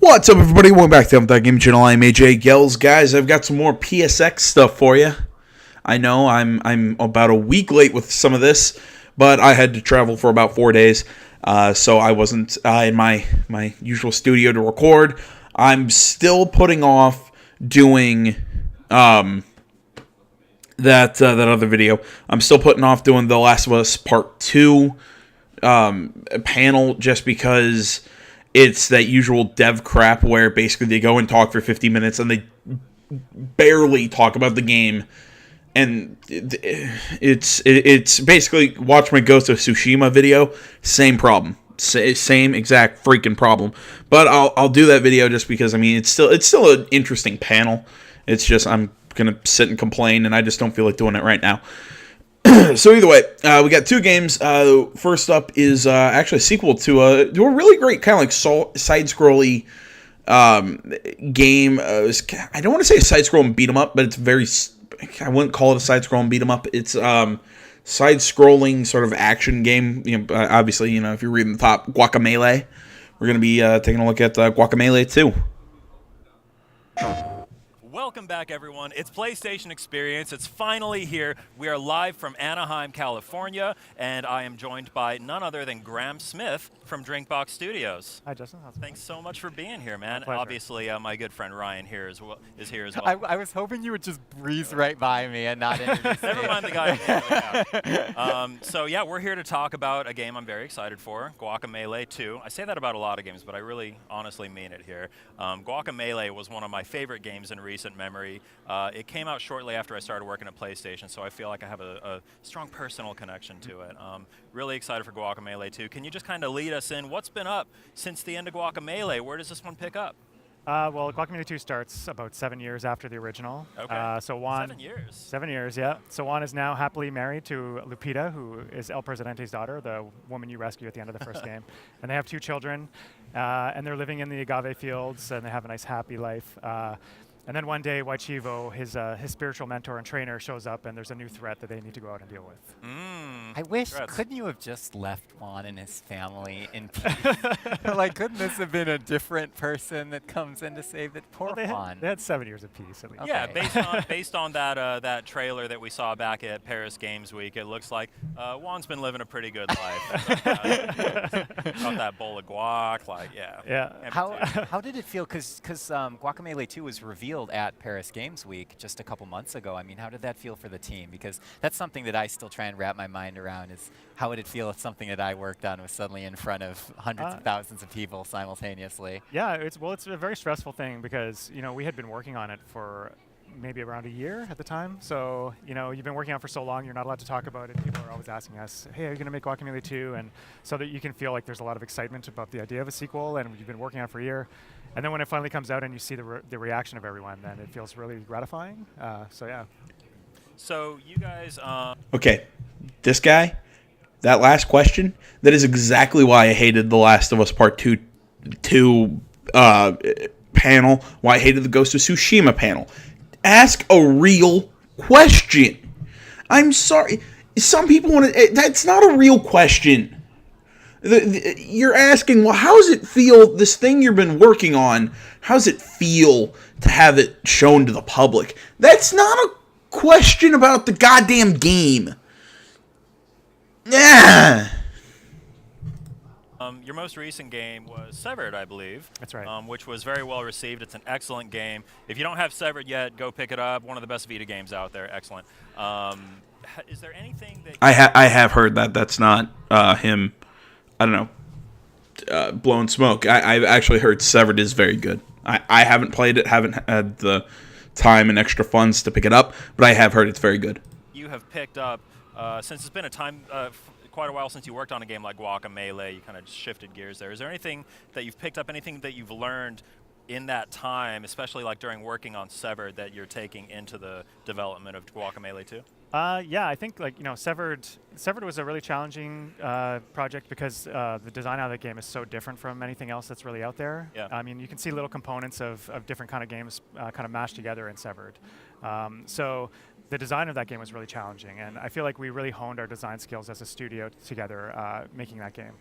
What's up, everybody? Welcome back to the Untitled Gaming Channel. I'm AJ Gels. Guys, I've got some more PSX stuff for you. I know I'm about a week late with some of this, but I had to travel for about 4 days, so I wasn't in my usual studio to record. I'm still putting off doing that other video. I'm still putting off doing The Last of Us Part 2 panel just because it's that usual dev crap where basically they go and talk for 50 minutes and they barely talk about the game. And it's basically watch my Ghost of Tsushima video, same problem. Same exact freaking problem. But I'll do that video just because, I mean, it's still an interesting panel. It's just I'm going to sit and complain, and I just don't feel like doing it right now. So either way, we got two games. First up is actually a sequel to a really great kind of like side-scrolly game. I don't want to say a side-scrolling beat-em-up, but it's very... I wouldn't call it a side-scrolling beat-em-up. It's side-scrolling sort of action game. You know, obviously, you know, if you're reading the top, Guacamelee. We're going to be taking a look at Guacamelee 2. Welcome back, everyone. It's PlayStation Experience. It's finally here. We are live from Anaheim, California, and I am joined by none other than Graham Smith from Drinkbox Studios. Hi, Justin. How's it going? Thanks so much for being here, man. My Obviously, my good friend Ryan here is here as well. I was hoping you would just breeze right by me and not introduce me. Never mind the guy. So yeah, we're here to talk about a game I'm very excited for, Guacamelee 2. I say that about a lot of games, but I really honestly mean it here. Guacamelee was one of my favorite games in recent memory. It came out shortly after I started working at PlayStation, so I feel like I have a strong personal connection to it. Really excited for Guacamelee 2. Can you just kind of lead us in? What's been up since the end of Guacamelee? Where does this one pick up? Well, Guacamelee 2 starts about 7 years after the original. Okay. So Juan, 7 years. 7 years, yeah. So Juan is now happily married to Lupita, who is El Presidente's daughter, the woman you rescue at the end of the first game. And they have 2 children, and they're living in the agave fields, and they have a nice, happy life. And then one day, Waichivo, his spiritual mentor and trainer, shows up, and there's a new threat that they need to go out and deal with. I wish, couldn't you have just left Juan and his family in peace? Like, couldn't this have been a different person that comes in to save it? Poor Juan. They had 7 years of peace, at least. Yeah, based on that that trailer that we saw back at Paris Games Week, it looks like Juan's been living a pretty good life. Got that bowl of guac, like, yeah. Yeah. How did it feel? Because Guacamelee 2 was revealed at Paris Games Week just a couple months ago. I mean, how did that feel for the team? Because that's something that I still try and wrap my mind around, is how would it feel if something that I worked on was suddenly in front of hundreds of thousands of people simultaneously? Yeah, it's a very stressful thing because, you know, we had been working on it for maybe around a year at the time. So, you know, you've been working on it for so long, you're not allowed to talk about it. People are always asking us, hey, are you going to make Guacamelee 2? And so that you can feel like there's a lot of excitement about the idea of a sequel, and you've been working on it for a year. And then when it finally comes out and you see the reaction of everyone, then it feels really gratifying. So, yeah. So, you guys... Okay, this guy, that last question, that is exactly why I hated The Last of Us Part 2 panel, why I hated the Ghost of Tsushima panel. Ask a real question. I'm sorry. Some people want to... That's not a real question. You're asking, well, how does it feel, this thing you've been working on, how does it feel to have it shown to the public? That's not a question about the goddamn game. Yeah. Your most recent game was Severed, I believe. That's right. Which was very well received. It's an excellent game. If you don't have Severed yet, go pick it up. One of the best Vita games out there. Excellent. Is there anything that... I have heard that. That's not him, I don't know, blowing smoke. I've actually heard Severed is very good. I haven't played it, haven't had the time and extra funds to pick it up, but I have heard it's very good. You have picked up, since it's been a time... quite a while since you worked on a game like Guacamelee, you kind of shifted gears there. Is there anything that you've picked up, anything that you've learned in that time, especially like during working on Severed, that you're taking into the development of Guacamelee 2? Yeah, I think, like, you know, Severed was a really challenging project because the design of the game is so different from anything else that's really out there. Yeah. I mean, you can see little components of different kind of games kind of mashed together in Severed. So the design of that game was really challenging, and I feel like we really honed our design skills as a studio together making that game.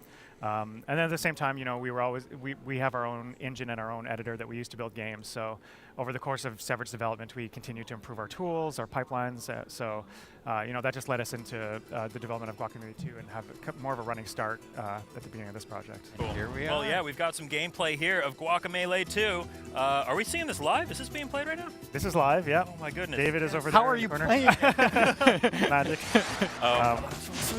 And then at the same time, we have our own engine and our own editor that we use to build games. So over the course of Severed's development, we continue to improve our tools, our pipelines. That just led us into the development of Guacamelee 2 and have more of a running start at the beginning of this project. Cool. Here we Well, are. yeah, we've got some gameplay here of Guacamelee 2. Are we seeing this live? Is this being played right now? This is live, yeah. Oh my goodness. David is over there. How are in you the corner. playing? Magic.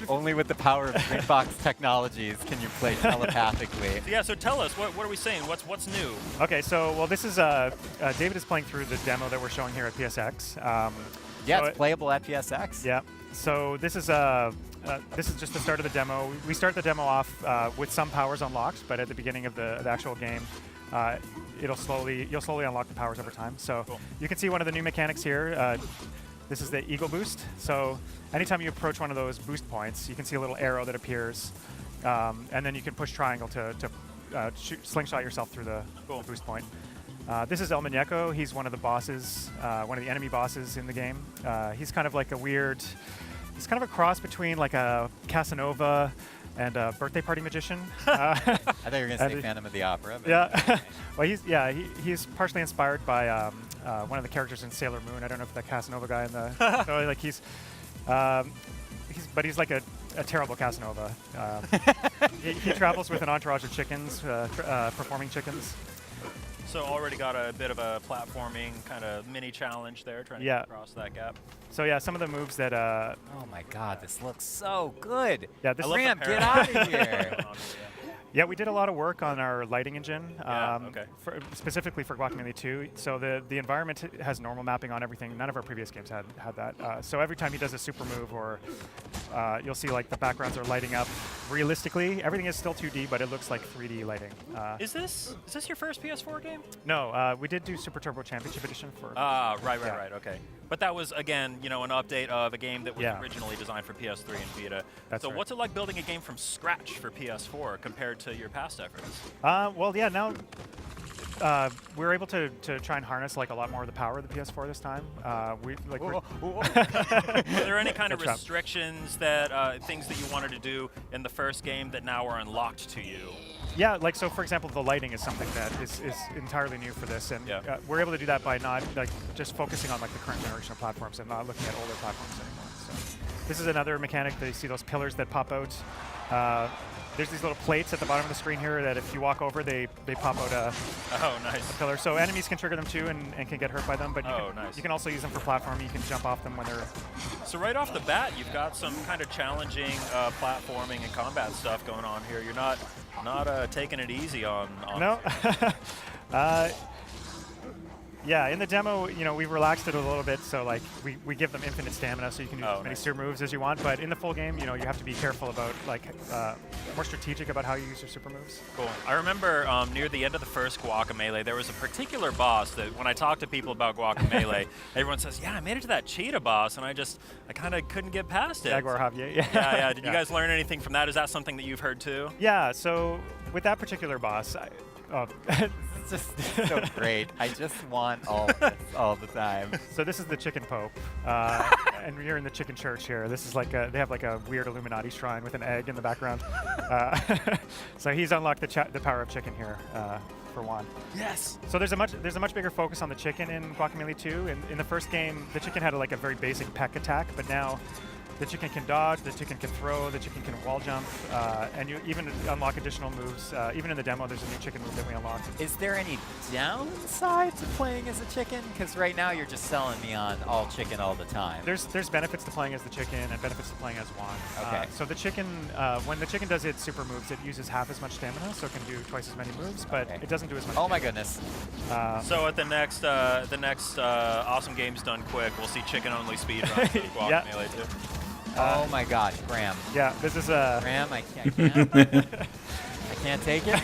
Only with the power of Greenbox Technologies can you play telepathically. Yeah, so tell us, what are we seeing? What's new? Okay, so this is David is playing through the demo that we're showing here at PSX. Yeah, so it's playable at PSX. Yeah. So this is just the start of the demo. We start the demo off with some powers unlocked, but at the beginning of the actual game, you'll slowly unlock the powers over time. So Cool. you can see one of the new mechanics here. This is the Eagle Boost. So anytime you approach one of those boost points, you can see a little arrow that appears, and then you can push triangle to slingshot yourself through the boost point. This is El Muñeco. He's one of the bosses, one of the enemy bosses in the game. He's kind of like he's kind of a cross between like a Casanova and a birthday party magician. I thought you were going to say Phantom of the Opera. But Yeah. Well, he's partially inspired by one of the characters in Sailor Moon. I don't know if the Casanova guy in the so like he's like a terrible Casanova. He travels with an entourage of chickens, performing chickens. So already got a bit of a platforming kind of mini challenge there, trying to Yeah. get across that gap. So yeah, some of the moves that oh my God, this looks so good. yeah, this I love the Ram, get parallel out of going here. on here, Yeah, we did a lot of work on our lighting engine, Yeah, okay. specifically for Guacamelee 2. So the environment has normal mapping on everything. None of our previous games had that. So every time he does a super move, or you'll see like the backgrounds are lighting up realistically. Everything is still 2D, but it looks like 3D lighting. Is this your first PS4 game? No, we did do Super Turbo Championship Edition for. Ah, right, Yeah. okay. But that was, again, an update of a game that was Yeah. originally designed for PS3 and Vita. That's so right. what's it like building a game from scratch for PS4 compared to your past efforts? Well, yeah, now we're able to try and harness like a lot more of the power of the PS4 this time. We're Were there any kind of Good job. restrictions that things that you wanted to do in the first game that now are unlocked to you? Yeah, like so. For example, the lighting is something that is entirely new for this, and Yeah. we're able to do that by not just focusing on like the current generation of platforms and not looking at older platforms anymore. So this is another mechanic that you see those pillars that pop out. There's these little plates at the bottom of the screen here that if you walk over, they pop out a Oh, nice. pillar. So enemies can trigger them too and can get hurt by them. But Oh, nice. you can also use them for platforming. You can jump off them when they're. So right off the bat, you've got some kind of challenging platforming and combat stuff going on here. You're not taking it easy on No. Yeah, in the demo, we relaxed it a little bit, so like we give them infinite stamina, so you can do as many nice. super moves as you want. But in the full game, you have to be careful about more strategic about how you use your super moves. Cool. I remember near the end of the first Guacamelee, there was a particular boss that when I talk to people about Guacamelee, everyone says, "Yeah, I made it to that cheetah boss, and I kind of couldn't get past it." Jaguar Javier. Yeah. Yeah. Did you guys learn anything from that? Is that something that you've heard too? Yeah. So with that particular boss, It's just so great. I just want all of this all the time. so this is the Chicken Pope, and we're in the Chicken Church here. This is like they have like a weird Illuminati shrine with an egg in the background. So he's unlocked the power of chicken here for one. Yes. So there's a much bigger focus on the chicken in Guacamelee 2. In the first game, the chicken had a very basic peck attack, but now the chicken can dodge, the chicken can throw, the chicken can wall jump, and you even unlock additional moves. Even in the demo, there's a new chicken move that we unlocked. Is there any downside to playing as a chicken? Because right now you're just selling me on all chicken all the time. There's benefits to playing as the chicken and benefits to playing as Juan. Okay. So the chicken, when the chicken does its super moves, it uses half as much stamina, so it can do twice as many moves, but Okay. it doesn't do as much. Oh my goodness. So at the next Awesome Games Done Quick, we'll see chicken-only speedruns with Yeah. Guacamelee too. Oh my gosh, Graham. Yeah, this is Graham, I can't take it.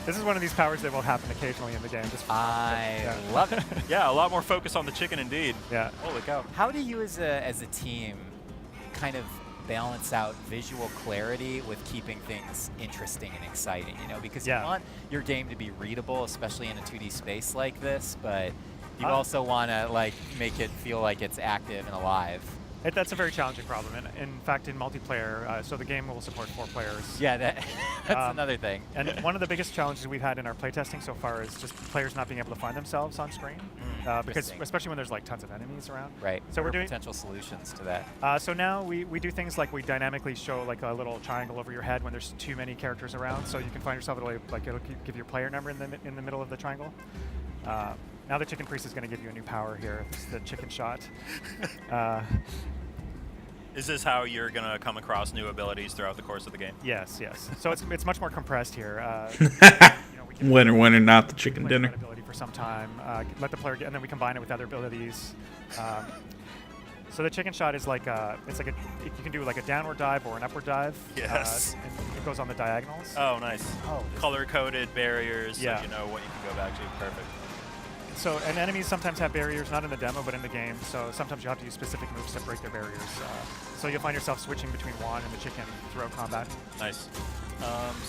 this is one of these powers that will happen occasionally in the game. Just I Yeah. love it. Yeah, a lot more focus on the chicken indeed. yeah. Holy cow. How do you as a team kind of balance out visual clarity with keeping things interesting and exciting, because Yeah. you want your game to be readable, especially in a 2D space like this, but you Uh, also want to make it feel like it's active and alive. That's a very challenging problem. And in fact, in multiplayer, so the game will support 4 players. Yeah, that's another thing. And one of the biggest challenges we've had in our playtesting so far is just players not being able to find themselves on screen, because especially when there's like tons of enemies around. Right. So we're doing potential solutions to that. So now we do things like we dynamically show like a little triangle over your head when there's too many characters around, so you can find yourself it'll give you a player number in the middle of the triangle. Now the Chicken Priest is going to give you a new power here. It's the chicken shot. Is this how you're going to come across new abilities throughout the course of the game? Yes. So it's much more compressed here. Winner, not the chicken play dinner. that ability for some time. Let the player get, and then we combine it with other abilities. So the chicken shot is like you can do like a downward dive or an upward dive. Yes. And it goes on the diagonals. Oh, nice. Oh, Color-coded barriers, Yeah. so you know what you can go back to. Perfect. So, and enemies sometimes have barriers, not in the demo, but in the game. So sometimes you have to use specific moves to break their barriers. So you'll find yourself switching between Juan and the chicken throughout combat. Nice.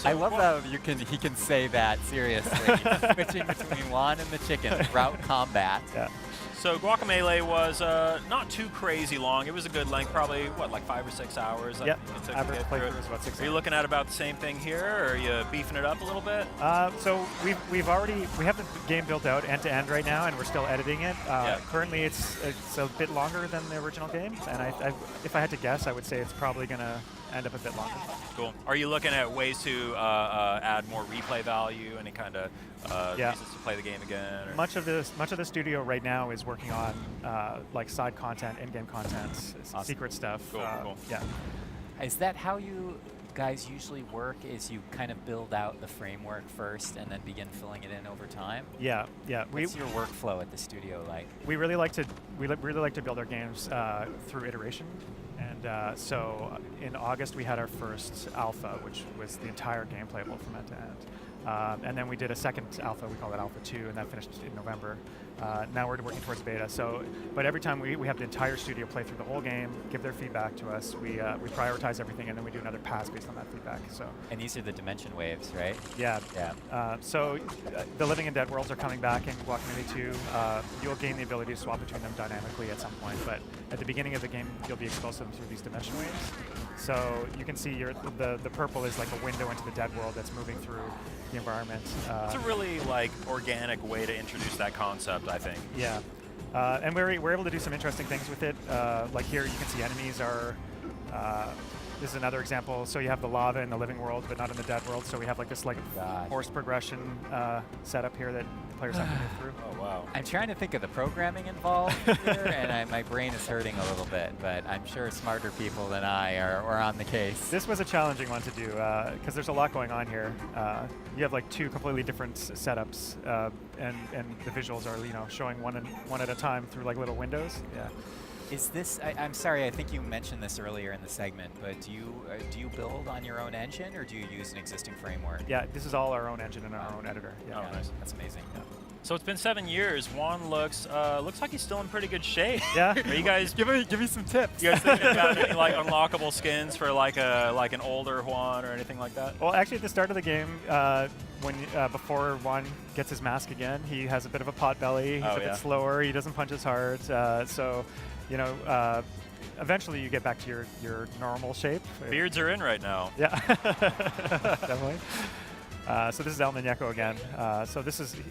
I love how he can say that seriously. Switching between Juan and the chicken throughout combat. Yeah. So Guacamelee was not too crazy long. It was a good length, probably, what, like 5 or 6 hours? Yep. I think it took Average to get through playthrough it. is about 6 Are you hours. looking at about the same thing here, or are you beefing it up a little bit? So we have the game built out end to end right now, and we're still editing it. Currently, it's a bit longer than the original game, and if I had to guess, I would say it's probably going to end up a bit longer. Cool. Are you looking at ways to add more replay value, any kind of reasons to play the game again? Or? Much of the studio right now is working on like side content, in-game content, secret stuff. Cool. Yeah. Is that how you guys usually work? Is you kind of build out the framework first and then begin filling it in over time? Yeah. What's your workflow at the studio like? We really like to build our games through iteration. And so in August we had our first alpha, which was the entire game playable from end to end. And then we did a second alpha, we call it Alpha 2, and that finished in November. Now we're working towards beta. But every time we have the entire studio play through the whole game, give their feedback to us, we prioritize everything, and then we do another pass based on that feedback. And these are the dimension waves, right? Yeah. Yeah. The Living and Dead worlds are coming back in Guacamelee 2. You'll gain the ability to swap between them dynamically at some point, but at the beginning of the game, you'll be exposed to them through these dimension waves. So you can see the purple is like a window into the Dead world that's moving through the environment. It's a really organic way to introduce that concept, I think. Yeah. And we're able to do some interesting things with it. Like here, you can see enemies are. This is another example. So you have the lava in the living world, but not in the dead world. So we have like this horse progression setup here that players have to move through. Oh wow! I'm trying to think of the programming involved here, and my brain is hurting a little bit. But I'm sure smarter people than I are on the case. This was a challenging one to do because there's a lot going on here. You have like 2 completely different setups, and the visuals are showing one at a time through like little windows. Yeah. Is this? I'm sorry. I think you mentioned this earlier in the segment, but do you build on your own engine or do you use an existing framework? Yeah, this is all our own engine and our own editor. Yeah. Oh, nice. That's amazing. Yeah. So it's been 7 years. Juan looks like he's still in pretty good shape. Yeah. Are you guys give me some tips? You guys thinking about any unlockable skins for like an older Juan or anything like that? Well, actually, at the start of the game, before Juan gets his mask again, he has a bit of a pot belly. He's a bit slower. He doesn't punch as hard. Eventually you get back to your normal shape. Beards are in right now. Yeah, definitely. So this is El Muñeco again. So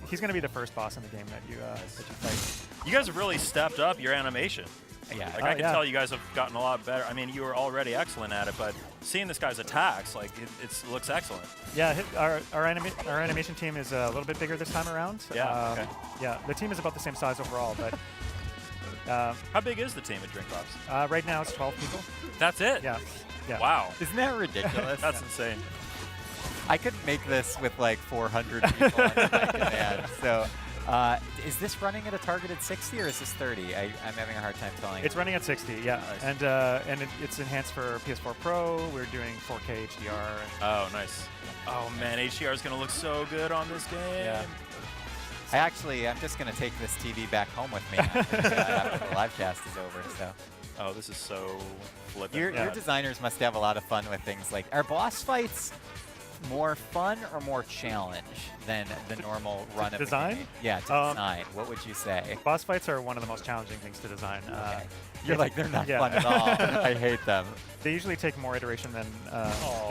he's going to be the first boss in the game that you fight. You guys have really stepped up your animation. Yeah. I can tell you guys have gotten a lot better. I mean, you were already excellent at it, but seeing this guy's attacks, it looks excellent. Yeah, our animation team is a little bit bigger this time around. Yeah. Okay. Yeah, the team is about the same size overall, but. How big is the team at DrinkBox? Right now it's 12 people. That's it? Yeah. Wow. Isn't that ridiculous? That's insane. I couldn't make this with like 400 people on my command. So, is this running at a targeted 60 or is this 30? I'm having a hard time telling. It's running at 60, yeah. Nice. And it's enhanced for PS4 Pro. We're doing 4K HDR. Oh, nice. Oh man, HDR is gonna look so good on this game. Yeah. I'm just going to take this TV back home with me after the live cast is over. So. Oh, this is so flippant. Your designers must have a lot of fun with things like, are boss fights more fun or more challenge than the normal run of design? the game? Yeah, to design. What would you say? Boss fights are one of the most challenging things to design. Okay. You're like, they're not yeah. fun at all. I hate them. They usually take more iteration than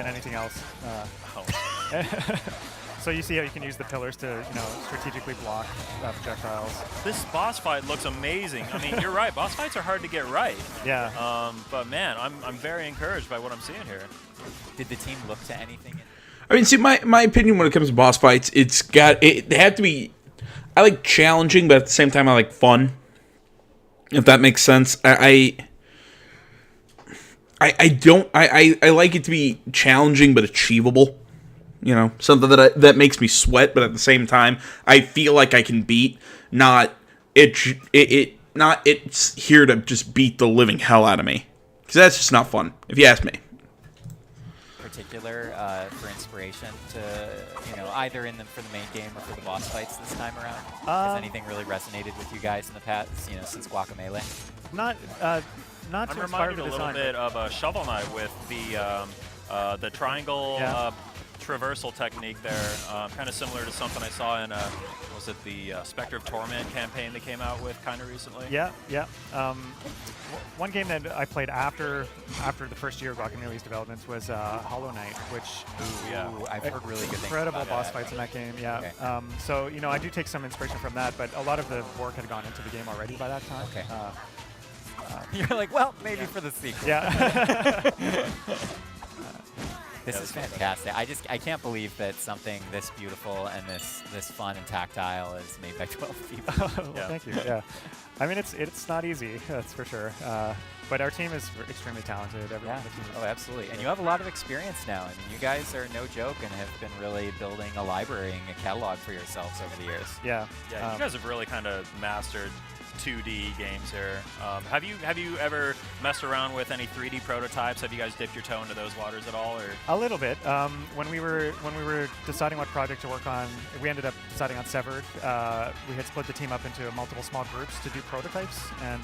anything else. So you see how you can use the pillars to, strategically block projectiles. This boss fight looks amazing. I mean, you're right. Boss fights are hard to get right. Yeah. But man, I'm very encouraged by what I'm seeing here. Did the team look to anything? I mean, see, my opinion when it comes to boss fights, they have to be. I like challenging, but at the same time, I like fun. If that makes sense, I like it to be challenging but achievable. Something that makes me sweat, but at the same time, I feel like I can beat. Not it's here to just beat the living hell out of me, because that's just not fun, if you ask me. Particular for inspiration to either for the main game or for the boss fights this time around? Has anything really resonated with you guys in the past, since Guacamelee? Not I'm to inspire reminded the a little design. bit of Shovel Knight with the triangle traversal technique there, kind of similar to something I saw in was it the Spectre of Torment campaign they came out with kind of recently? Yeah. One game that I played after the first year of Guacamelee's development was Hollow Knight, which I've heard really good things incredible about boss that. fights in that game. Yeah. Okay. So I do take some inspiration from that, but a lot of the work had gone into the game already by that time. Okay. You're like, well, maybe for the sequel. Yeah. This is fantastic. I can't believe that something this beautiful and this fun and tactile is made by 12 people. Well, thank you. Yeah. I mean, it's not easy, that's for sure. But our team is extremely talented. Everyone on the team is Absolutely. And you have a lot of experience now. I mean, you guys are no joke and have been really building a library and a catalog for yourselves over the years. Yeah. Yeah, you guys have really kind of mastered 2D games here. Have you ever messed around with any 3D prototypes? Have you guys dipped your toe into those waters at all, or? A little bit. When we were deciding what project to work on, we ended up deciding on Severed. We had split the team up into multiple small groups to do prototypes, and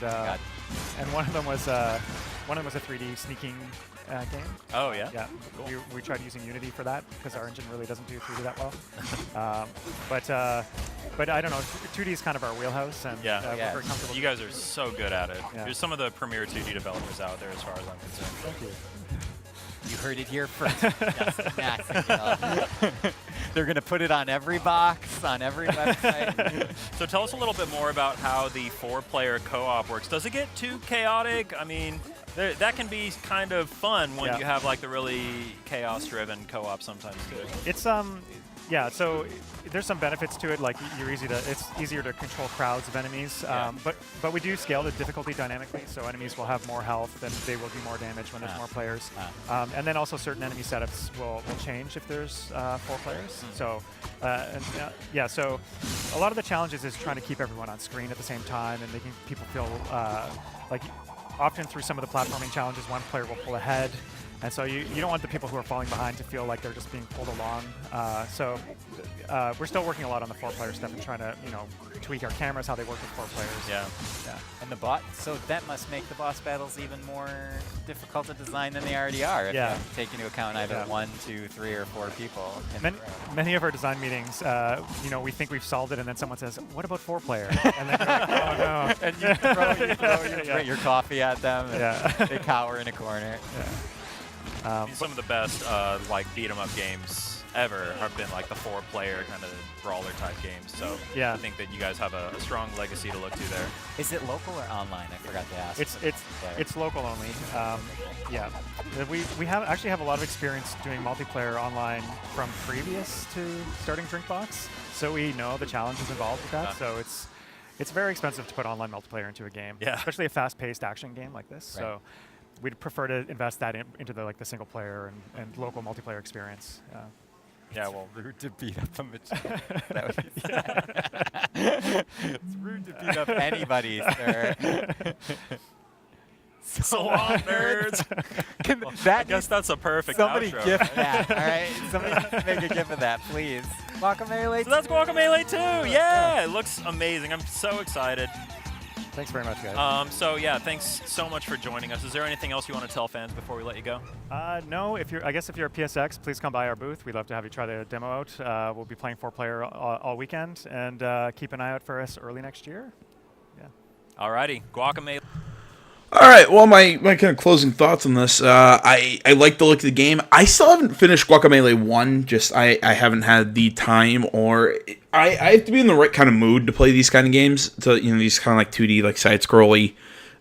one of them was a 3D sneaking game. Oh yeah. Yeah. Cool. We tried using Unity for that because our engine really doesn't do 3D that well. But I don't know. 2D is kind of our wheelhouse, and we're very comfortable. You guys are so good at it. Yeah. You're some of the premier 2D developers out there, as far as I'm concerned. Thank you. You heard it here first. They're going to put it on every box, on every website. So tell us a little bit more about how the 4-player co-op works. Does it get too chaotic? I mean, that can be kind of fun when you have like the really chaos-driven co-op sometimes too. It's so there's some benefits to it. Like it's easier to control crowds of enemies. But we do scale the difficulty dynamically, so enemies will have more health and they will do more damage when there's more players. And then also certain enemy setups will change if there's 4 players. So so a lot of the challenges is trying to keep everyone on screen at the same time and making people feel like often through some of the platforming challenges, one player will pull ahead. And so you don't want the people who are falling behind to feel like they're just being pulled along. So we're still working a lot on the 4-player stuff and trying to, tweak our cameras, how they work with 4 players. Yeah. And so that must make the boss battles even more difficult to design than they already are. If you have to take into account either 1, 2, 3, or 4 people. Many of our design meetings, we think we've solved it, and then someone says, "What about 4-player?" And then you're like, "Oh no!" And you throw your coffee at them. And they cower in a corner. Some of the best like beat 'em up games ever have been like the 4-player kind of brawler type games. So I think that you guys have a strong legacy to look to there. Is it local or online? I forgot to ask. It's local only. We actually have a lot of experience doing multiplayer online from previous to starting Drinkbox, so we know the challenges involved with that. So it's very expensive to put online multiplayer into a game, especially a fast-paced action game like this. So we'd prefer to invest that into the single player and local multiplayer experience. Well, rude to beat up a machine. It's rude to beat up anybody, sir. so long, nerds. I guess that's a perfect Somebody outro. gift that, all right? Somebody make a gift of that, please. Guacamelee. So that's Guacamelee 2. Yeah, it looks amazing. I'm so excited. Thanks very much, guys. So yeah, thanks so much for joining us. Is there anything else you want to tell fans before we let you go? No, I guess if you're a PSX, please come by our booth. We'd love to have you try the demo out. We'll be playing 4-player all weekend, and keep an eye out for us early next year. Yeah. Alrighty, Guacamelee. All right. Well, my kind of closing thoughts on this. I like the look of the game. I still haven't finished Guacamelee 1. Just I haven't had the time, or I have to be in the right kind of mood to play these kind of games. To these kind of like 2D, like side scrolly,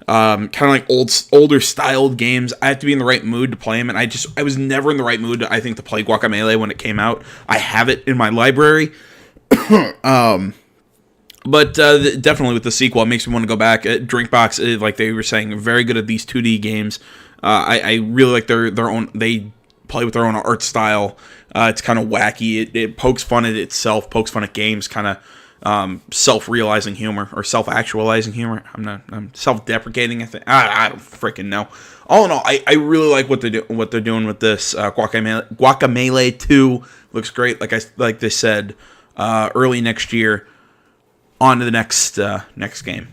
kind of like older styled games. I have to be in the right mood to play them, and I was never in the right mood. I think to play Guacamelee when it came out. I have it in my library. But definitely with the sequel, it makes me want to go back. Drinkbox, like they were saying, very good at these 2D games. I really like their own. They play with their own art style. It's kind of wacky. It pokes fun at itself, pokes fun at games, kind of self-realizing humor or self-actualizing humor. I'm self-deprecating. I think I don't freaking know. All in all, I really like what they're doing with this. Guacamelee 2 looks great. Like they said, early next year. On to the next game.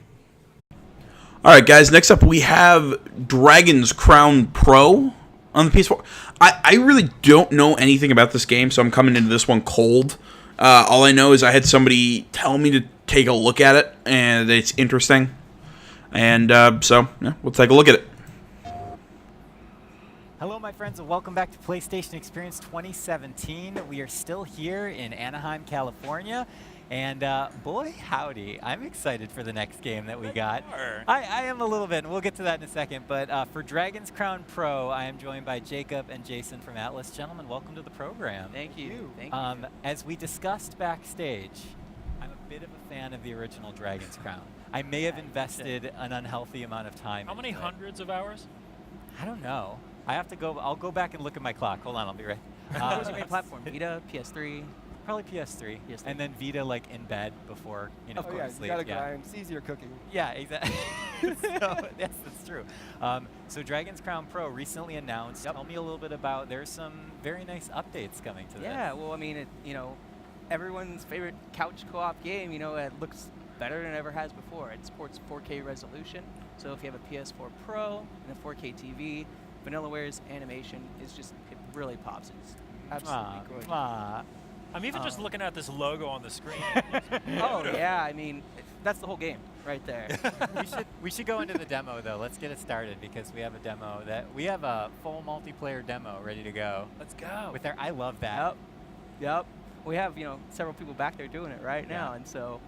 All right, guys. Next up, we have Dragon's Crown Pro on the PS4. I really don't know anything about this game, so I'm coming into this one cold. All I know is I had somebody tell me to take a look at it, and it's interesting. And so yeah, we'll take a look at it. Hello, my friends, and welcome back to PlayStation Experience 2017. We are still here in Anaheim, California. And boy, howdy, I'm excited for the next game that we got. I am a little bit, and we'll get to that in a second. But for Dragon's Crown Pro, I am joined by Jacob and Jason from Atlas. Gentlemen, welcome to the program. Thank you. Thank you. As we discussed backstage, I'm a bit of a fan of the original Dragon's Crown. I may have invested an unhealthy amount of time. How many hundreds of hours? I don't know. I have to go. I'll go back and look at my clock. Hold on, I'll be right. What was your main platform? Vita, PS3? Probably PS3. And then Vita like in bed before, of course, going to sleep. you gotta grind. It's easier cooking. Yeah, exactly. So, yes, that's true. So Dragon's Crown Pro recently announced. Tell me a little bit about. There's some very nice updates coming to this. Yeah, well, I mean, everyone's favorite couch co-op game. It looks better than it ever has before. It supports 4K resolution. So if you have a PS4 Pro and a 4K TV, Vanillaware's animation is just it really pops. It's absolutely gorgeous. I'm even just looking at this logo on the screen. Oh yeah, I mean that's the whole game right there. we should go into the demo though. Let's get it started because we have a demo we have a full multiplayer demo ready to go. Let's go. I love that. Yep. We have several people back there doing it right now, and so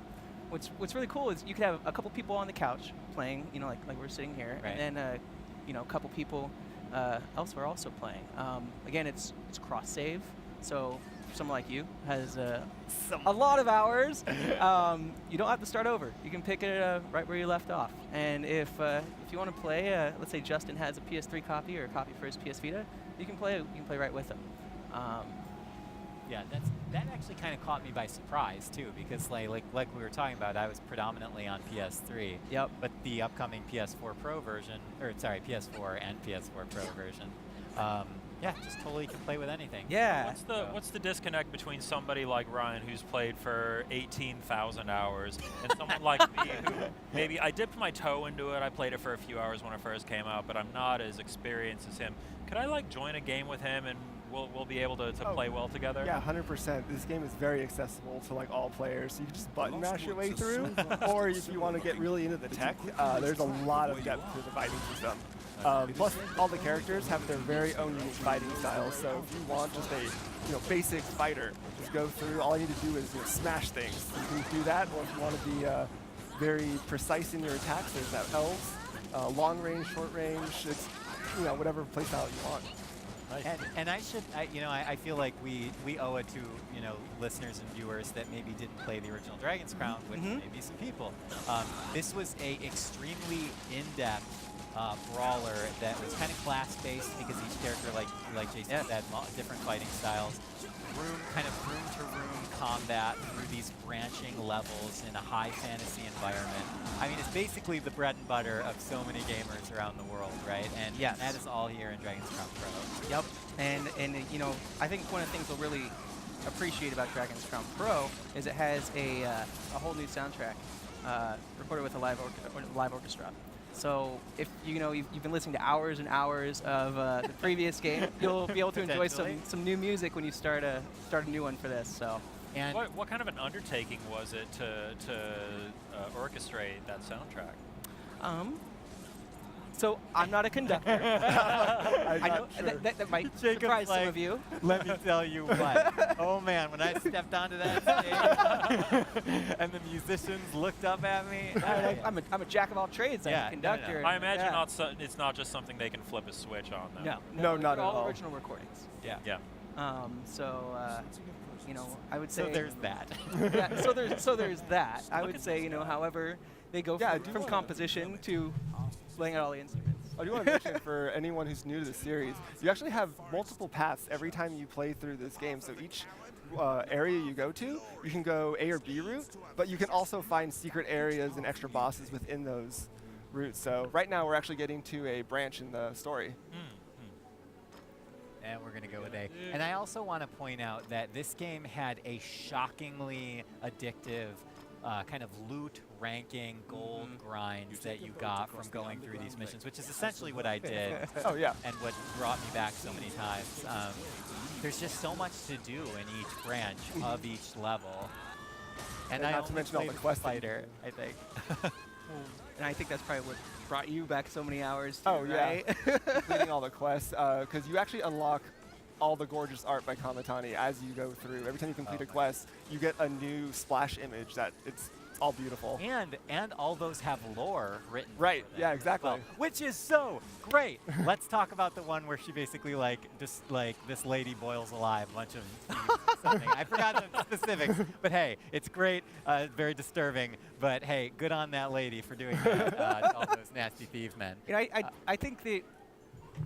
what's really cool is you could have a couple people on the couch playing, like we're sitting here, right. And then a couple people elsewhere also playing. Again, it's cross save, so. Someone like you has a lot of hours. You don't have to start over. You can pick it right where you left off. And if you want to play, let's say Justin has a PS3 copy or a copy for his PS Vita, you can play right with him. Yeah, that actually kind of caught me by surprise too, because like we were talking about, I was predominantly on PS3. Yep. But the upcoming PS4 Pro version, PS4 and PS4 Pro version. Yeah, just totally can play with anything. Yeah. What's the disconnect between somebody like Ryan who's played for 18,000 hours and someone like me who maybe I dipped my toe into it. I played it for a few hours when it first came out, but I'm not as experienced as him. Could I join a game with him and we'll be able to play well together? Yeah, 100%. This game is very accessible to all players. You can just button mash your way through, or if you want to get really into the tech, there's a lot of depth to the fighting system. Plus, all the characters have their very own unique fighting styles. So if you want just a basic fighter, just go through. All you need to do is smash things. You can do that, or if you want to be very precise in your attacks, there's that elves, long range, short range. It's whatever playstyle you want. And I feel like we owe it to listeners and viewers that maybe didn't play the original Dragon's Crown, which maybe some people. This was a extremely in-depth brawler that was kind of class-based because each character, like Jason said, different fighting styles. Room-to-room combat through these branching levels in a high fantasy environment. I mean, it's basically the bread and butter of so many gamers around the world, right? And that is all here in Dragon's Crown Pro. Yep. And I think one of the things we'll really appreciate about Dragon's Crown Pro is it has a whole new soundtrack. recorded with a live orchestra. So if you've been listening to hours and hours of the previous game, you'll be able to enjoy some new music when you start a new one for this. So. And what kind of an undertaking was it to orchestrate that soundtrack? So I'm not a conductor. I know that might surprise some of you. Let me tell you what. Oh man, when I stepped onto that stage and the musicians looked up at me. I'm a jack of all trades. I'm a conductor. No. I imagine it's not just something they can flip a switch on. Though. No, not at all. All original recordings. Yeah. I would say. So there's that. So there's that. I would say, however, they go from composition to playing out all the instruments. I do want to mention for anyone who's new to the series, you actually have multiple paths every time you play through this game. So each area you go to, you can go A or B route, but you can also find secret areas and extra bosses within those routes. So right now we're actually getting to a branch in the story. And we're going to go with A. And I also want to point out that this game had a shockingly addictive kind of loot ranking gold grinds that you got from going through these missions, which is essentially what I did. Oh, yeah. And what brought me back so many times. There's just so much to do in each branch of each level. And I not to mention all the quest fighter, I think. And I think that's probably what brought you back so many hours too, right? Yeah. Completing all the quests, because you actually unlock all the gorgeous art by Kamatani as you go through. Every time you complete a quest, you get a new splash image that it's all beautiful. And all those have lore written. Right, yeah, exactly. Well, which is so great. Let's talk about the one where she basically this lady boils alive a bunch of thieves or something. I forgot the specifics, but hey, it's great, very disturbing, but hey, good on that lady for doing that to all those nasty thieves men. I think that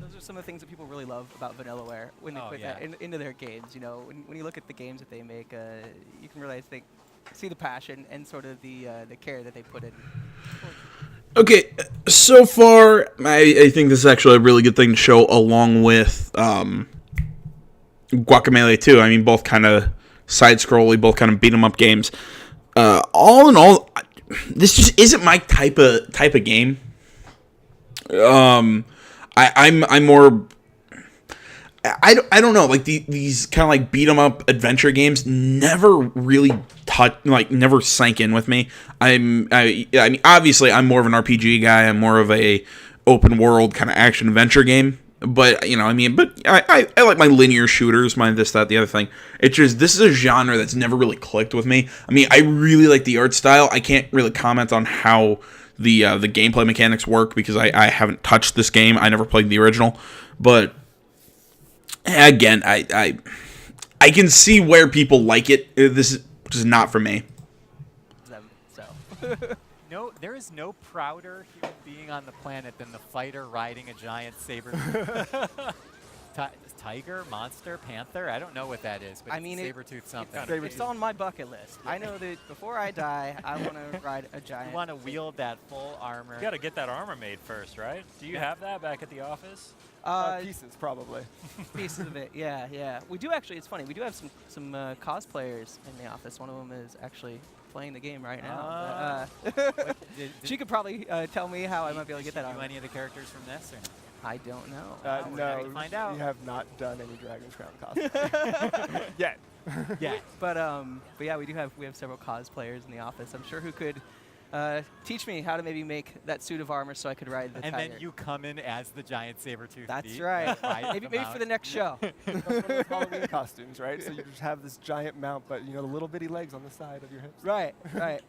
those are some of the things that people really love about Vanillaware when they put that into their games. When you look at the games that they make, you can realize see the passion and sort of the care that they put in. Okay, so far, I think this is actually a really good thing to show along with Guacamelee 2. I mean, both kind of side-scrolly, both kind of beat-em-up games. All in all, this just isn't my type of game. I'm more... I don't know, like these kind of like beat 'em up adventure games never really never sank in with me. I mean, obviously I'm more of an RPG guy. I'm more of a open world kind of action adventure game. But I like my linear shooters, my this, that, the other thing. It's just this is a genre that's never really clicked with me. I mean, I really like the art style. I can't really comment on how the gameplay mechanics work because I haven't touched this game. I never played the original, but. Again, I can see where people like it. This is just not for me. No, there is no prouder human being on the planet than the fighter riding a giant saber. Tiger, monster, panther? I don't know what that is, but I mean, saber-tooth something. It's on my bucket list. I know that before I die, I want to ride a giant. You want to wield that full armor. You got to get that armor made first, right? Do you have that back at the office? Pieces, probably. Pieces of it, yeah. We do actually. It's funny. We do have some cosplayers in the office. One of them is actually playing the game right now. She could probably tell me how I might be able to get that on. Any of the characters from this? Or? I don't know. No, find out. We have not done any Dragon's Crown cosplay yet. Yeah, but yeah, we have several cosplayers in the office. I'm sure who could teach me how to maybe make that suit of armor so I could ride the tiger. And then you come in as the giant saber-tooth. That's right. maybe for the next show. Halloween costumes, right? So you just have this giant mount, but the little bitty legs on the side of your hips. Right. I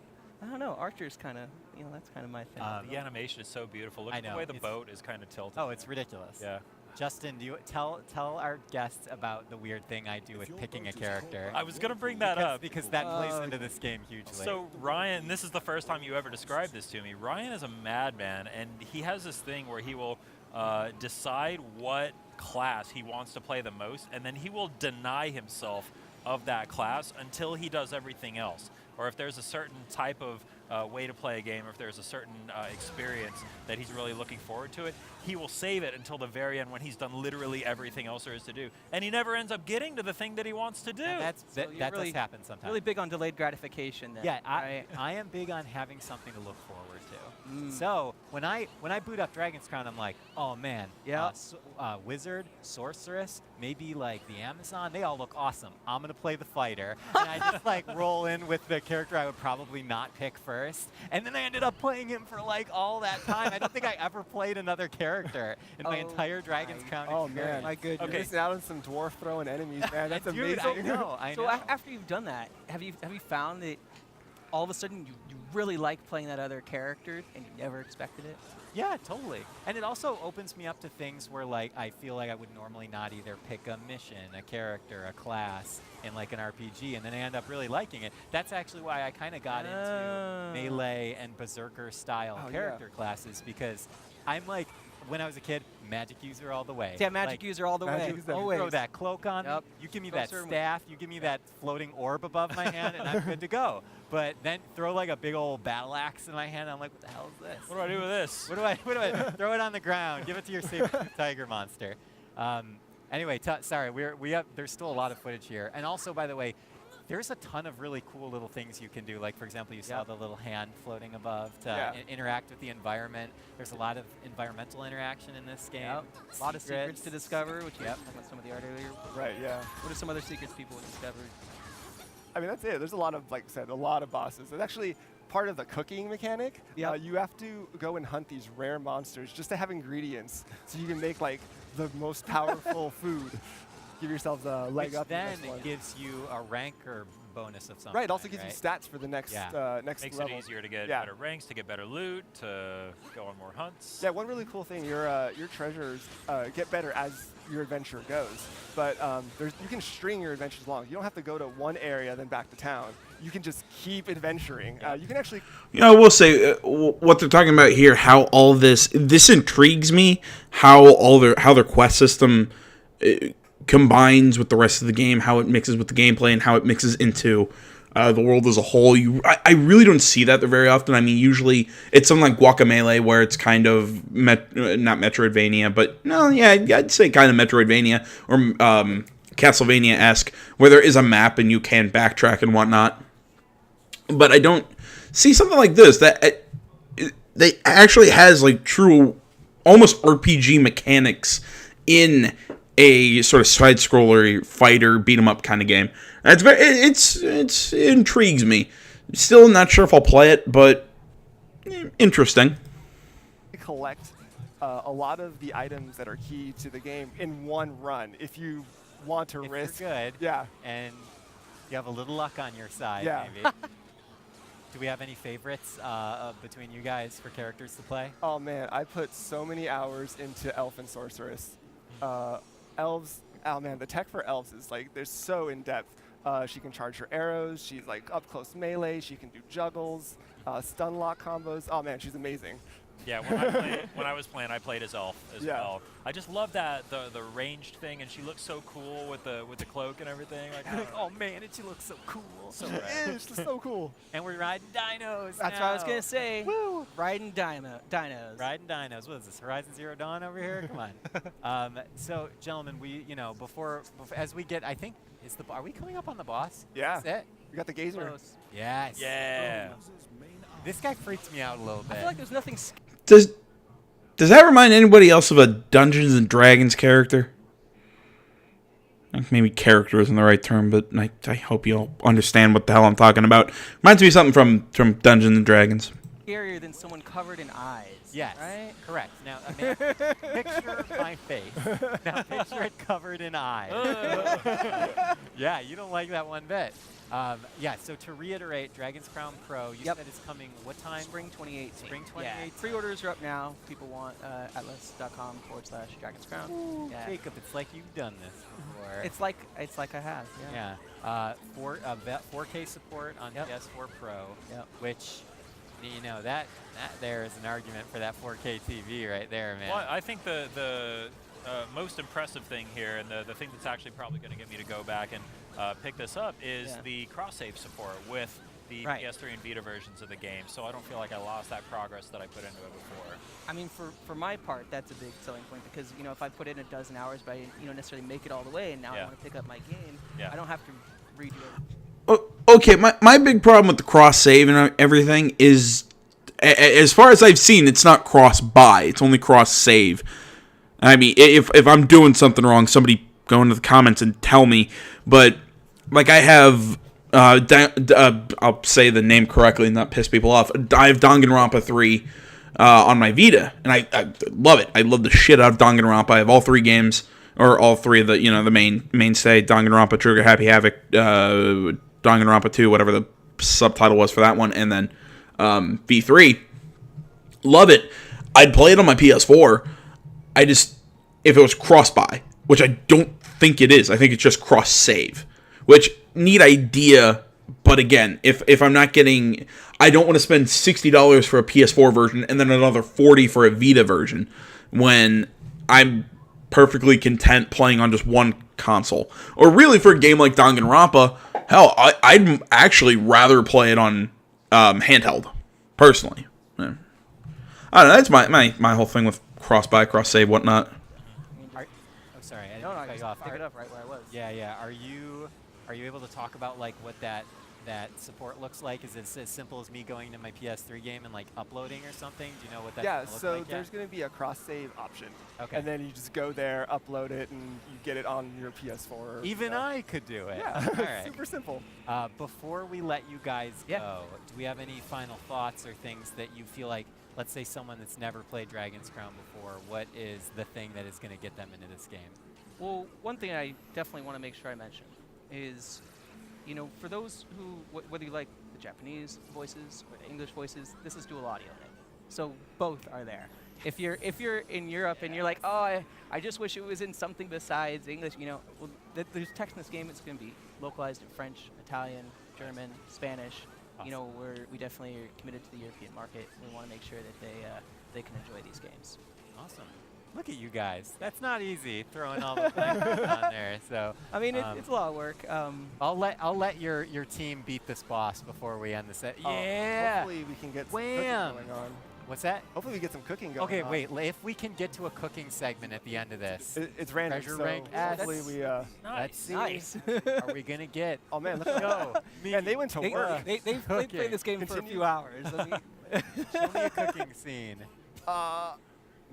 don't know. Archer's kind of, that's kind of my thing. The animation is so beautiful. Look at the way the boat is kind of tilted. Oh, it's ridiculous. Yeah. Justin, do you tell our guests about the weird thing I do with picking a character? I was going to bring that up. Because that plays into this game hugely. So Ryan, this is the first time you ever described this to me. Ryan is a madman, and he has this thing where he will decide what class he wants to play the most, and then he will deny himself of that class until he does everything else. Or if there's a certain type of way to play a game, or if there's a certain experience that he's really looking forward to it, he will save it until the very end when he's done literally everything else there is to do. And he never ends up getting to the thing that he wants to do. And that you're really- does happen sometimes. Really big on delayed gratification then. Yeah, right? I am big on having something to look forward to. So when I boot up Dragon's Crown, I'm like, oh man, Yeah. Wizard, Sorceress, maybe like the Amazon, they all look awesome. I'm gonna play the fighter, and I just like roll in with the character I would probably not pick first, and then I ended up playing him for like all that time. I don't think I ever played another character in my entire Dragon's Crown Oh experience. man, My goodness. You're Okay. missing out on some dwarf throwing enemies, man. That's Dude, amazing. I know. I So know. after you've done that, have you found that all of a sudden you really like playing that other character and you never expected it? Yeah, totally. And it also opens me up to things where like I feel like I would normally not either pick a mission, a character, a class in like an RPG, and then I end up really liking it. That's actually why I kind of got into melee and berserker style Oh, yeah. character classes, because I'm like, when I was a kid, magic user all the way. Yeah, magic Like, user all the Magic way. user. you Always. throw that cloak on Yep. me, you give me Go that serve 'em. staff, you give me that floating orb above my hand, and I'm good to go. But then throw like a big old battle axe in my hand, I'm like, what the hell is this? What do I do with this? What do I throw it on the ground? Give it to your saber tiger monster. Anyway, sorry, there's still a lot of footage here, and also, by the way, there's a ton of really cool little things you can do. Like, for example, you saw the little hand floating above to interact with the environment. There's a lot of environmental interaction in this game. Yep. A lot of secrets to discover, which you talked about some of the art earlier. Right, yeah. What are some other secrets people have discovered? I mean, that's it. There's a lot of, like I said, a lot of bosses. It's actually part of the cooking mechanic. Yep. You have to go and hunt these rare monsters just to have ingredients so you can make like the most powerful food. Give yourselves a leg Which up. in the then next one. gives you a rank or bonus of some Right, it also kind, gives right? you stats for the next next Makes level. it easier to get Yeah. better ranks, to get better loot, to go on more hunts. Yeah, one really cool thing, your treasures get better as your adventure goes. But you can string your adventures along. You don't have to go to one area then back to town. You can just keep adventuring. You can actually. You know, I will say what they're talking about here. How all this intrigues me. How their quest system combines with the rest of the game. How it mixes with the gameplay and how it mixes into the world as a whole. I really don't see that very often. I mean, usually it's something like Guacamelee where it's kind of not Metroidvania, but no, yeah, I'd say kind of Metroidvania or Castlevania-esque, where there is a map and you can backtrack and whatnot. But I don't see something like this that actually has like true, almost RPG mechanics in a sort of side-scroller fighter beat 'em up kind of game. It intrigues me. Still not sure if I'll play it, but interesting. Collect a lot of the items that are key to the game in one run. If you want to If risk, you're good, yeah, and you have a little luck on your side, Yeah. maybe. Do we have any favorites between you guys for characters to play? Oh man, I put so many hours into Elf and Sorceress. Elves, oh man, the tech for elves is like, they're so in depth. She can charge her arrows, she's like up close melee, she can do juggles, stun lock combos. Oh man, she's amazing. Yeah, when I was playing, I played as Elf as well. I just love that the ranged thing, and she looks so cool with the cloak and everything. Like, I don't know. Oh man, and she looks so cool. So Yeah, it's just so cool. And we're riding dinos. That's what I was now. gonna say. Woo! Riding dinos. Riding dinos. What is this? Horizon Zero Dawn over here? Come on. So, gentlemen, before as we get, I think are we coming up on the boss? Yeah. Is that? We got the gazer. Close. Yes. Yeah. This guy freaks me out a little I bit. feel like there's nothing. Does that remind anybody else of a Dungeons and Dragons character? Maybe character isn't the right term, but I hope you'll understand what the hell I'm talking about. Reminds me of something from Dungeons and Dragons. Scarier than someone covered in eyes. Yes. Right? Correct. Now, picture my face. Now, picture it covered in eyes. Yeah, you don't like that one bit. Yeah, so to reiterate, Dragon's Crown Pro, you said it's coming what time? Spring 2018. Spring Yeah. 2018. Pre-orders are up now. People want atlas.com/Dragon's Crown. Ooh, Yeah. Jacob, it's like you've done this before. It's like I have. Yeah. Yeah. 4K support on PS4 Pro, which, that there is an argument for that 4K TV right there, man. Well, I think the most impressive thing here, and the thing that's actually probably going to get me to go back and pick this up, is the cross-save support with the Right. PS3 and Vita versions of the game, so I don't feel like I lost that progress that I put into it before. I mean, for my part, that's a big selling point because, you know, if I put in a dozen hours, but I didn't, you know, necessarily make it all the way, and now I Yeah. want to pick up my game, Yeah. I don't have to redo it. Okay, my big problem with the cross save and everything is, as far as I've seen, it's not cross buy. It's only cross save. I mean, if I'm doing something wrong, somebody go into the comments and tell me. But like I have, I'll say the name correctly and not piss people off. I have Danganronpa 3 on my Vita, and I love it. I love the shit out of Danganronpa. I have all 3 games, or all 3 of the, you know, the mainstay: Danganronpa, Trigger Happy Havoc, Danganronpa 2, whatever the subtitle was for that one, and then V3. Love it. I'd play it on my PS4. If it was cross-buy, which I don't think it is. I think it's just cross-save, which, neat idea, but again, if I'm not getting... I don't want to spend $60 for a PS4 version and then another $40 for a Vita version when I'm perfectly content playing on just one console. Or really, for a game like Danganronpa, hell, I'd actually rather play it on handheld, personally. Yeah. I don't know, that's my whole thing with cross-buy, cross-save, whatnot. Sorry, I didn't No, cut I you just off. pick it up right where I was. Yeah. Are you able to talk about like what that support looks like? Is it as simple as me going to my PS3 game and like uploading or something? Do you know what that's Yeah, gonna look so like there's yet? going to be a cross-save option. Okay. And then you just go there, upload it, and you get it on your PS4. Or, Even you know. I could do it. Yeah, All right. super simple. Before we let you guys Yeah. go, do we have any final thoughts or things that you feel like, let's say someone that's never played Dragon's Crown before, what is the thing that is going to get them into this game? Well, one thing I definitely want to make sure I mention is, you know, for those who, whether you like the Japanese voices or the English voices, this is dual audio. So both are there. If you're in Europe and you're like, oh, I just wish it was in something besides English, you know, well, there's text in this game. It's going to be localized in French, Italian, German, Spanish. You know, we definitely are committed to the European market. We want to make sure that they can enjoy these games. Awesome. Look at you guys. That's not easy, throwing all the languages on there. So I mean, it's a lot of work. I'll let your team beat this boss before we end the set. Oh, Yeah. Hopefully we can get some Wham! cooking going on. What's that? Hopefully we get some cooking going Okay, on. wait. If we can get to a cooking segment at the end of this, It's random, Treasure so rank S. hopefully we... let's see. Nice. Are we gonna get? Oh man, look at Go. Man, they went to work. They've Cooking. played this game for a Continue. few hours. I mean, Show me a cooking scene. No.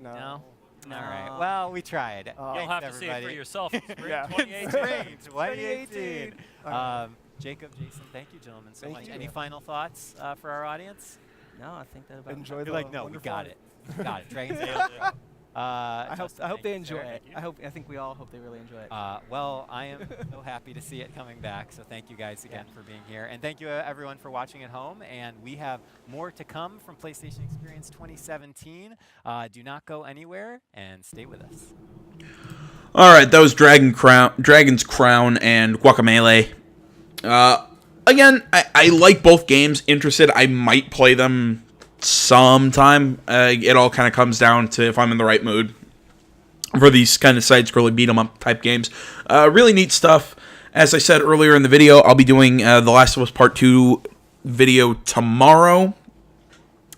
No. No. All right. Well, we tried. You'll You'll Thanks, have to see it for everybody. yourself in spring Yeah. 2018. Spring 2018. Alright. Jacob, Jason, thank you, gentlemen, so Thank much. you. Any final thoughts for our audience? no, I think that about Enjoy You're the like, no, we wonderful- got it. Got it. Dragon's Tale. I hope Justin, they thank you, enjoy sir. it. I think we all hope they really enjoy it. Well, I am so happy to see it coming back. So thank you guys again for being here, and thank you everyone for watching at home. And we have more to come from PlayStation Experience 2017. Do not go anywhere and stay with us. All right, that was Dragon's Crown, and Guacamelee. Again, I like both games. Interested, I might play them sometime. It all kind of comes down to if I'm in the right mood for these kind of side-scrolling beat-em-up type games. Really neat stuff. As I said earlier in the video, I'll be doing The Last of Us Part 2 video tomorrow.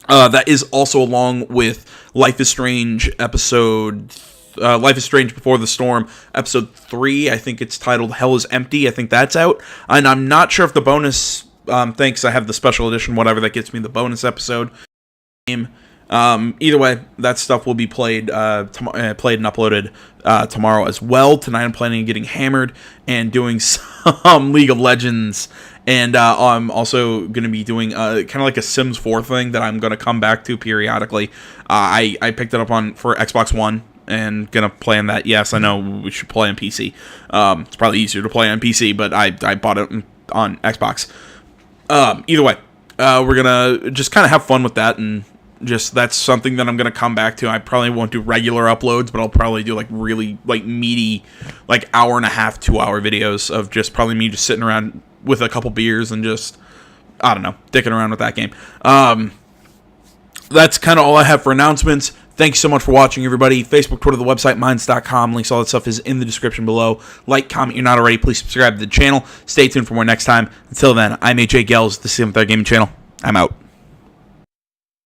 That is also along with Life is Strange Life is Strange Before the Storm, episode 3. I think it's titled Hell is Empty. I think that's out. And I'm not sure if the bonus, thanks, I have the special edition, whatever, that gets me the bonus episode. Either way, that stuff will be played and uploaded tomorrow as well. Tonight I'm planning on getting hammered and doing some League of Legends. And I'm also going to be doing kind of like a Sims 4 thing that I'm going to come back to periodically. I picked it up for Xbox One and going to play on that. Yes, I know we should play on PC. It's probably easier to play on PC, but I bought it on Xbox. Either way, we're going to just kind of have fun with that, and just that's something that I'm going to come back to. I probably won't do regular uploads, but I'll probably do like really like meaty, like hour and a half, 2 hour videos of just probably me just sitting around with a couple beers and just, I don't know, dicking around with that game. That's kind of all I have for announcements. Thanks so much for watching, everybody. Facebook, Twitter, the website, minds.com. Links, all that stuff is in the description below. Like, comment, you're not already. Please subscribe to the channel. Stay tuned for more next time. Until then, I'm AJ Gels, the 7th Gaming Channel. I'm out.